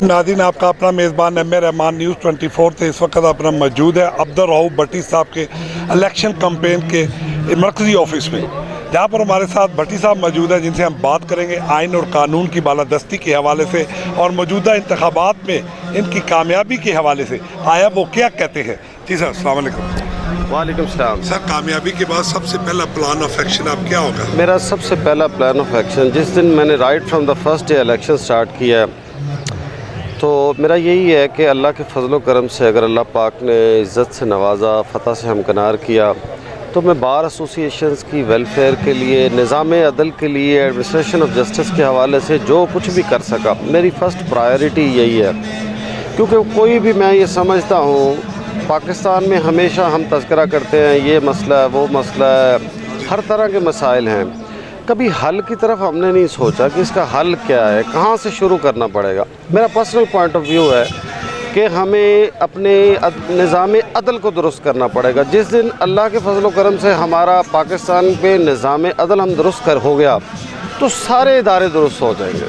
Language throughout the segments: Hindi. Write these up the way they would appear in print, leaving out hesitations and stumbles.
नाज़रीन, आपका अपना मेज़बान एम ए रहमान न्यूज़ 24 से इस वक्त अपना मौजूद है अब्दुल रऊफ भट्टी साहब के इलेक्शन कैंपेन के मरकज़ी ऑफिस में, जहाँ पर हमारे साथ भट्टी साहब मौजूद है, जिनसे हम बात करेंगे आइन और कानून की बालादस्ती के हवाले से और मौजूदा इंतखाबात में इनकी कामयाबी के हवाले से। आया वो क्या कहते हैं। जी सर, अस्सलाम वालेकुम। वालेकुम सलाम। सर, कामयाबी के बाद सबसे पहला प्लान ऑफ एक्शन आप क्या होगा? मेरा सबसे पहला प्लान ऑफ एक्शन, जिस दिन मैंने right from the first day election start किया, तो मेरा यही है कि अल्लाह के फजल करम से अगर अल्लाह पाक ने इज़्ज़त से नवाजा, फ़तह से हमकनार किया, तो मैं बार एसोसिएशंस की वेलफेयर के लिए, निज़ाम अदल के लिए, एडमिनिस्ट्रेशन ऑफ जस्टिस के हवाले से जो कुछ भी कर सका, मेरी फ़र्स्ट प्रायोरिटी यही है। क्योंकि कोई भी, मैं ये समझता हूँ, पाकिस्तान में हमेशा हम तज़किरा करते हैं ये मसला है, वो मसला है, हर तरह के मसाइल हैं। कभी हल की तरफ हमने नहीं सोचा कि इसका हल क्या है, कहाँ से शुरू करना पड़ेगा। मेरा पर्सनल पॉइंट ऑफ व्यू है कि हमें अपने निज़ाम अदल को दुरुस्त करना पड़ेगा। जिस दिन अल्लाह के फजल करम से हमारा पाकिस्तान पे निज़ाम अदल हम दुरुस्त हो गया, तो सारे इदारे दुरुस्त हो जाएंगे।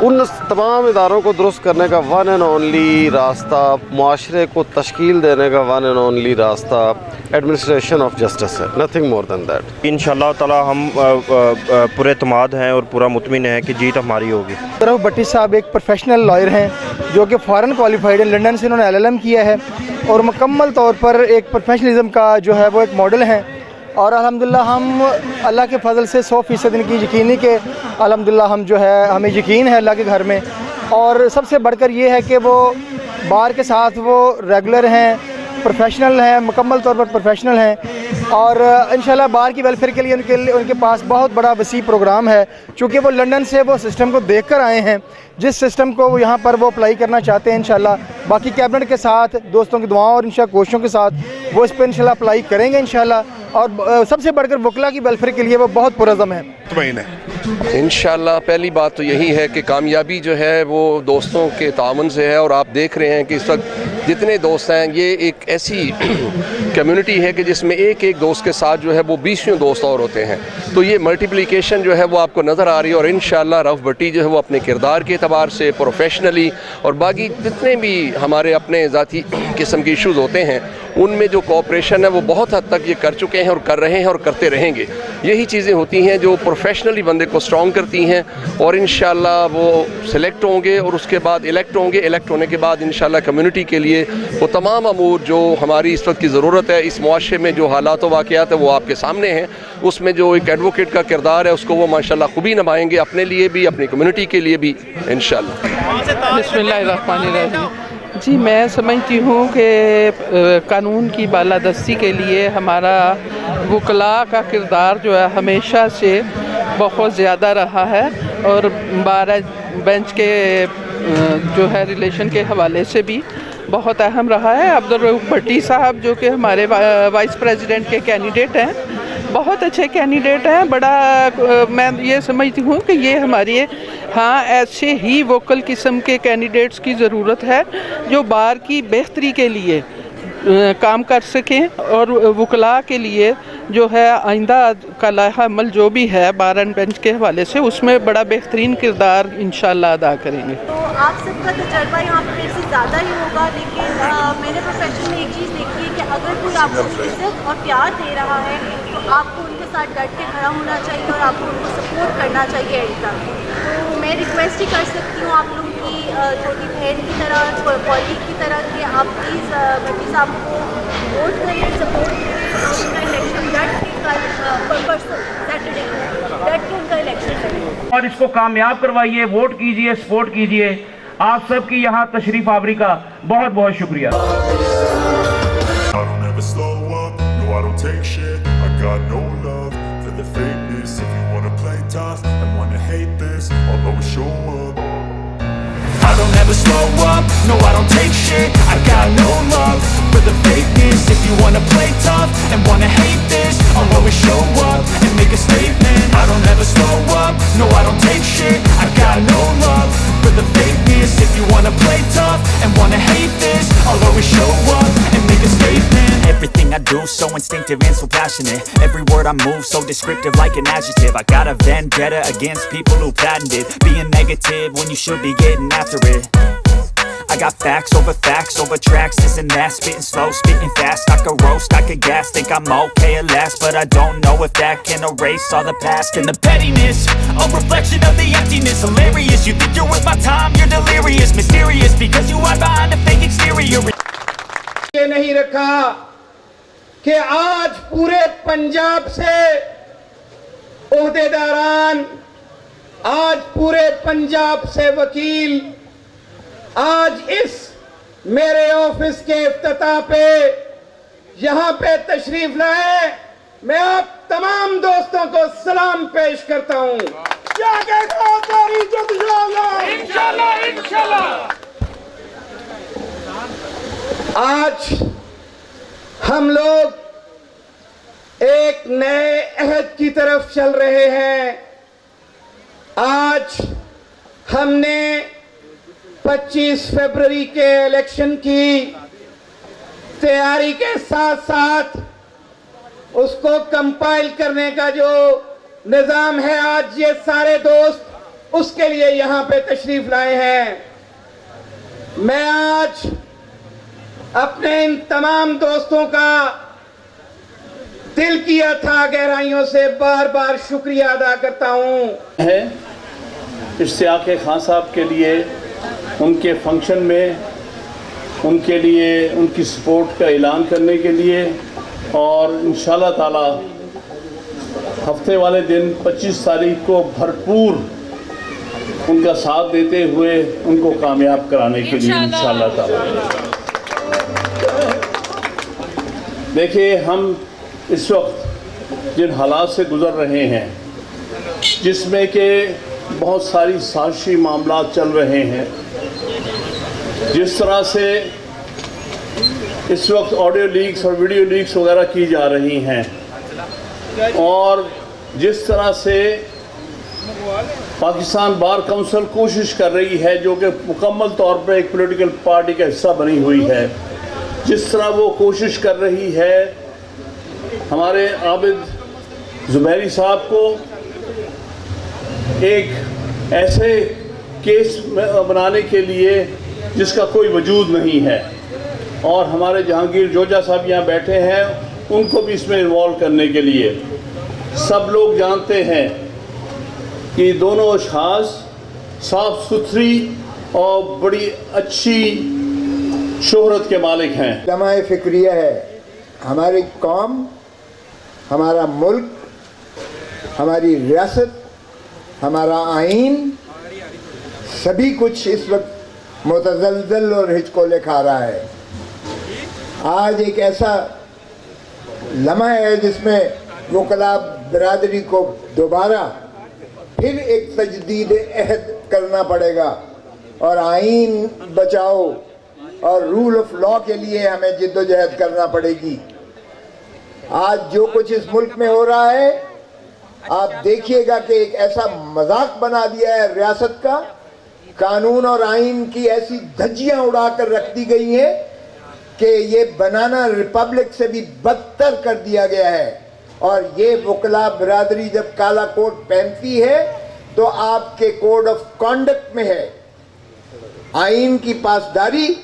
उन तमाम इदारों को दुरुस्त करने का वन एंड ओनली रास्ता, मुआशरे को तश्कील देने का वन एंड ओनली रास्ता एडमिनिस्ट्रेशन ऑफ जस्टिस है, नथिंग मोर दैन दैट। इंशाअल्लाह ताला हम पूरे एतमाद हैं और पूरा मुतमिन है कि जीत हमारी होगी। रऊफ भट्टी साहब एक प्रोफेशनल लॉयर हैं जो कि फ़ॉरेन क्वालिफाइड हैं, लंदन से इन्होंने LLM किया है और मुकम्मल तौर पर एक प्रोफेशनलिज्म का जो है वो एक मॉडल हैं। और अल्हम्दुलिल्लाह हम अल्लाह के फजल से 100% इनकी यकीनी के अल्हम्दुलिल्लाह हम जो है, हमें यकीन है अल्लाह के घर में। और सबसे बढ़कर ये है कि वो बार के साथ वो रेगुलर हैं, प्रोफेशनल हैं, मुकम्मल तौर पर प्रोफेशनल हैं। और इंशाल्लाह बार की वेलफेयर के लिए उनके पास बहुत बड़ा वसी प्रोग्राम है, चूँकि वो लंदन से वो सिस्टम को देख कर आए हैं, जिस सिस्टम को वो यहाँ पर वो अप्लाई करना चाहते हैं। इंशाल्लाह बाकी कैबिनेट के साथ, दोस्तों की दुआओं और इंशाल्लाह कोशिशों के साथ वो इस पर इंशाल्लाह अप्लाई करेंगे इंशाल्लाह। और सबसे बढ़कर वकला की वेलफेयर के लिए वो बहुत पुरज़म है। इंशाल्लाह पहली बात तो यही है कि कामयाबी जो है वो दोस्तों के तावन से है। और आप देख रहे हैं कि इस वक्त जितने दोस्त हैं, ये एक ऐसी कम्युनिटी है कि जिसमें एक एक दोस्त के साथ जो है वो 20 दोस्त और होते हैं। तो ये मल्टीप्लिकेशन जो है वो आपको नज़र आ रही है। और इंशाल्लाह रऊफ भट्टी जो है वो अपने किरदार के अतबार से, प्रोफेशनली और बाकी जितने भी हमारे अपने ज़ाती किस्म के इशूज़ होते हैं, उनमें जो कोऑपरेशन है वो बहुत हद तक ये कर चुके हैं और कर रहे हैं और करते रहेंगे। यही चीज़ें होती हैं जो प्रोफेशनली बंदे को स्ट्रॉन्ग करती हैं। और इंशाल्लाह वो सिलेक्ट होंगे और उसके बाद इलेक्ट होंगे। इलेक्ट होने के बाद इंशाल्लाह कम्युनिटी के लिए वो तमाम अमूर जो हमारी इस वक्त की ज़रूरत है, इस मुआशरे में जो हालात व वाक़यात है वो आपके सामने हैं। उसमें जो एक एडवोकेट का किरदार है उसको वो माशाल्लाह खूबी निभाएंगे, अपने लिए भी, अपनी कम्युनिटी के लिए भी इंशाल्लाह। बिस्मिल्लाहिर्रहमानिर्रहीम। जी, मैं समझती हूँ कि कानून की बालादस्ती के लिए हमारा वकला का किरदार जो है हमेशा से बहुत ज़्यादा रहा है और बार बेंच के जो है रिलेशन के हवाले से भी बहुत अहम रहा है। अब्दुल रऊफ भट्टी साहब जो कि हमारे वाइस प्रेसिडेंट के कैंडिडेट हैं, बहुत अच्छे कैंडिडेट हैं। बड़ा मैं ये समझती हूँ कि ये हमारी ऐसे ही वोकल किस्म के कैंडिडेट्स की ज़रूरत है जो बार की बेहतरी के लिए काम कर सकें और वकला के लिए जो है आइंदा का लाहा अमल जो भी है बार एंड बेंच के हवाले से, उसमें बड़ा बेहतरीन किरदार इंशाल्लाह अदा करेंगे। तो आप सबका तजर्बा यहाँ पर मेरे से ज़्यादा ही होगा, लेकिन मैंने प्रोफेशन में एक चीज़ देखी है कि अगर कोई आपको इज्जत और प्यार दे रहा है तो आपको उनके साथ डट के खड़ा होना चाहिए और आपको उनको सपोर्ट करना चाहिए एंड तक। तो मैं रिक्वेस्ट ही कर सकती हूँ आप लोगों की छोटी बहन की तरह, कॉलीग की तरह कि आप प्लीज़ भट्टी साहब को वोट करें, सपोर्ट करें और उनका इलेक्शन डट के कल परसों सैटरडे को डट के उनका इलेक्शन करें और इसको कामयाब करवाइए। वोट कीजिए, सपोर्ट कीजिए। आप सबकी यहाँ तशरीफ आवरी का बहुत बहुत शुक्रिया। I don't ever slow up, no I don't take shit. I got no love for the fakeness. If you wanna play tough and wanna hate this, I'll always show up and make a statement. I don't ever slow up, no I don't take shit. I got no love for the fakeness. If you wanna play tough and wanna hate this, I'll always show up and make a statement. Everything I do so instinctive and so passionate. Every word I move so descriptive like an adjective. I got a vendetta against people who patented being negative when you should be getting after it. I got facts over tracks, this and that. Spitting slow, spitting fast. I could roast, I could gas. Think I'm okay at last, but I don't know if that can erase all the past. And the pettiness, a reflection of the emptiness. Hilarious, you think you're worth my time, you're delirious. Mysterious, because you hide behind a fake exterior. ये नहीं रखा कि आज पूरे पंजाब से ओहदेदारान, आज पूरे पंजाब से वकील आज इस मेरे ऑफिस के इफ्तिताह पे यहाँ पे तशरीफ लाए। मैं आप तमाम दोस्तों को सलाम पेश करता हूँ। इंशाल्लाह इंशाल्लाह। आज हम लोग एक नए अहद की तरफ चल रहे हैं। आज हमने 25 फरवरी के इलेक्शन की तैयारी के साथ साथ उसको कंपाइल करने का जो निज़ाम है, आज ये सारे दोस्त उसके लिए यहाँ पे तशरीफ लाए हैं। मैं आज अपने इन तमाम दोस्तों का दिल की अथाह गहराइयों से बार बार शुक्रिया अदा करता हूँ। है इश्तियाक खान साहब के लिए उनके फंक्शन में उनके लिए उनकी सपोर्ट का ऐलान करने के लिए, और इंशाल्लाह ताला हफ्ते वाले दिन 25 तारीख को भरपूर उनका साथ देते हुए उनको कामयाब कराने के लिए इंशाल्लाह ताला। देखिए, हम इस वक्त जिन हालात से गुज़र रहे हैं, जिसमें कि बहुत सारी साजिशी मामला चल रहे हैं, जिस तरह से इस वक्त ऑडियो लीक्स और वीडियो लीक्स वगैरह की जा रही हैं, और जिस तरह से पाकिस्तान बार काउंसिल कोशिश कर रही है, जो कि मुकम्मल तौर पर एक पॉलिटिकल पार्टी का हिस्सा बनी हुई है, जिस तरह वो कोशिश कर रही है हमारे आबिद ज़ुबैरी साहब को एक ऐसे केस बनाने के लिए जिसका कोई वजूद नहीं है, और हमारे जहांगीर जोजा साहब यहाँ बैठे हैं, उनको भी इसमें इन्वॉल्व करने के लिए। सब लोग जानते हैं कि दोनों अशख़ास साफ़ सुथरी और बड़ी अच्छी शोहरत के मालिक हैं। लम्हा फ़िक्रिया है, हमारी कौम, हमारा मुल्क, हमारी रियासत, हमारा आइन, सभी कुछ इस वक्त मुतज़ल्ज़ल और हिचकोले खा रहा है। आज एक ऐसा लम्हा है जिसमें वकला बरादरी को दोबारा फिर एक तजदीद अहद करना पड़ेगा, और आइन बचाओ और रूल ऑफ लॉ के लिए हमें जिद्दोजहद करना पड़ेगी। आज जो कुछ इस मुल्क में हो रहा है, आप देखिएगा कि एक ऐसा मजाक बना दिया है रियासत का, कानून और आइन की ऐसी धज्जियां उड़ाकर रख दी गई हैं कि ये बनाना रिपब्लिक से भी बदतर कर दिया गया है। और ये वकला बरादरी जब काला कोट पहनती है तो आपके कोड ऑफ कॉन्डक्ट में है आइन की पासदारी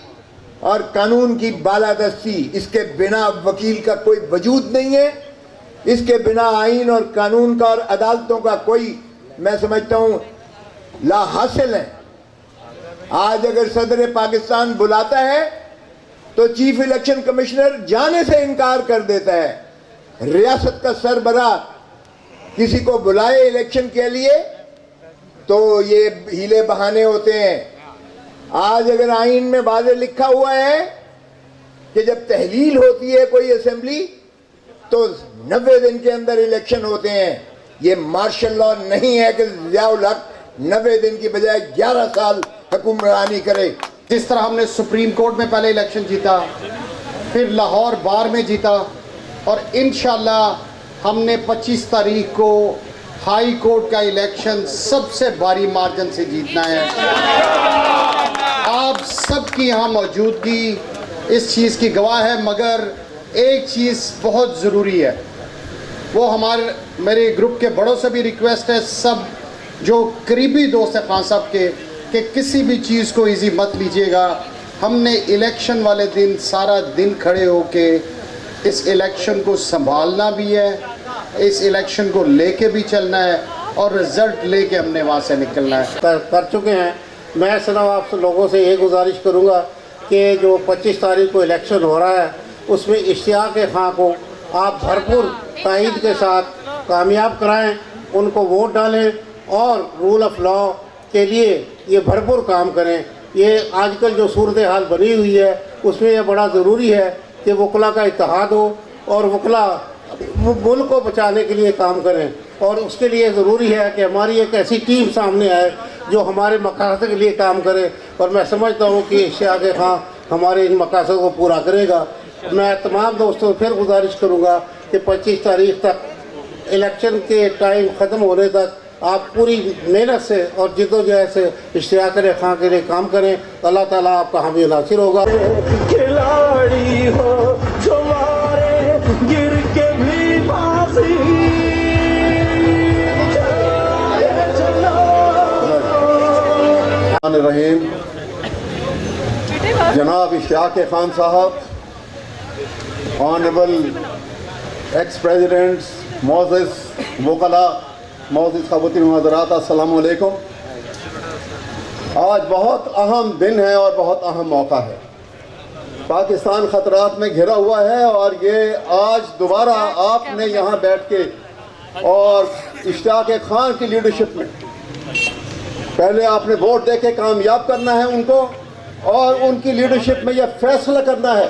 और कानून की बालादस्ती। इसके बिना वकील का कोई वजूद नहीं है, इसके बिना आइन और कानून का और अदालतों का कोई, मैं समझता हूँ, ला हासिल है। आज अगर सदर पाकिस्तान बुलाता है तो चीफ इलेक्शन कमिश्नर जाने से इनकार कर देता है। रियासत का सरबराह किसी को बुलाए इलेक्शन के लिए तो ये हीले बहाने होते हैं। आज अगर आइन में वाज़े लिखा हुआ है कि जब तहलील होती है कोई असेंबली तो 90 दिन के अंदर इलेक्शन होते हैं। ये मार्शल लॉ नहीं है कि ज़ियाउल हक 90 दिन की बजाय 11 साल हुक्मरानी करे। जिस तरह हमने सुप्रीम कोर्ट में पहले इलेक्शन जीता, फिर लाहौर बार में जीता, और इंशाल्लाह हमने 25 तारीख को हाई कोर्ट का इलेक्शन सबसे भारी मार्जिन से जीतना है। आप सबकी यहाँ मौजूदगी इस चीज़ की गवाह है, मगर एक चीज़ बहुत ज़रूरी है, वो हमारे मेरे ग्रुप के बड़ों से भी रिक्वेस्ट है, सब जो करीबी दोस्त हैं खान साहब के, कि किसी भी चीज़ को इजी मत लीजिएगा। हमने इलेक्शन वाले दिन सारा दिन खड़े होके इस इलेक्शन को संभालना भी है, इस इलेक्शन को लेके भी चलना है और रिज़ल्ट लेके हमने वहाँ से निकलना है। कर चुके हैं। मैं सिर्फ आप लोगों से ये गुजारिश करूँगा कि जो 25 तारीख को इलेक्शन हो रहा है उसमें इश्तियाक खां को आप भरपूर ताईद के साथ कामयाब कराएं, उनको वोट डालें और रूल ऑफ लॉ के लिए ये भरपूर काम करें। ये आजकल जो सूरत हाल बनी हुई है उसमें यह बड़ा ज़रूरी है कि वकला का इत्तेहाद हो और वकला मुल्क को बचाने के लिए काम करें, और उसके लिए ज़रूरी है कि हमारी एक ऐसी टीम सामने आए जो हमारे मकासद के लिए काम करे, और मैं समझता हूँ कि इश्तियाक खां हमारे इन मकासद को पूरा करेगा। मैं तमाम दोस्तों फिर गुजारिश करूँगा कि 25 तारीख तक इलेक्शन के टाइम ख़त्म होने तक आप पूरी मेहनत से और जिद्दोजहद से इश्तियाक खां के लिए काम करें। अल्लाह ताला आपका हामी नासिर होगा। खिलाड़ी हो जो मारे गिर के भी बाजी, रहीम, जनाब इश्तियाक खान साहब, ऑनरेबल एक्स प्रेसिडेंट्स, मोअज़्ज़िज़ वकला, मोअज़्ज़िज़ ख़वातीन व हज़रात, अस्सलामु अलैकुम। आज बहुत अहम दिन है और बहुत अहम मौका है। पाकिस्तान ख़तरात में घिरा हुआ है और ये आज दोबारा आपने यहाँ बैठ के और इश्तियाक खान की लीडरशिप में पहले आपने वोट दे के कामयाब करना है उनको, और उनकी लीडरशिप में यह फैसला करना है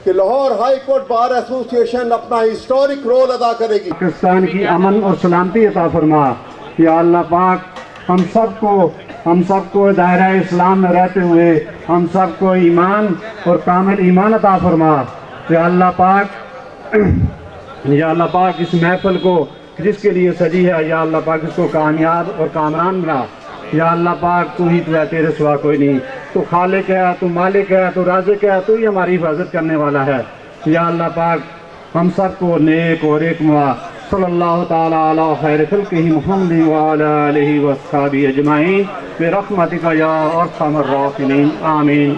कि Lahore high court bar association अपना हिस्टोरिक रोल अदा करेगी। पाकिस्तान की अमन और सलामती अता फरमा। या अल्लाह पाक हम सबको दायरा इस्लाम में रहते हुए हम सबको ईमान और कामिल ईमान अता फरमा। या अल्लाह पाक इस महफिल को जिसके लिए सजी है, या अल्लाह पाक इसको कामयाब और कामरान बना। या अल्लाह पाक तू ही तो है, तेरे सिवा कोई नहीं। तू खालिक है, तू मालिक है, तू राज़िक है, तू ही हमारी हिफाजत करने वाला है। या अल्लाह पाक हम सबको नेक और एक सल्लल्लाहु ताला अला खैर खल्क़िही मुहम्मद व अला आलिहि व अस्हाबिही अजमाइन बिरहमतिका या अरहमर राहिमीन। आमीन।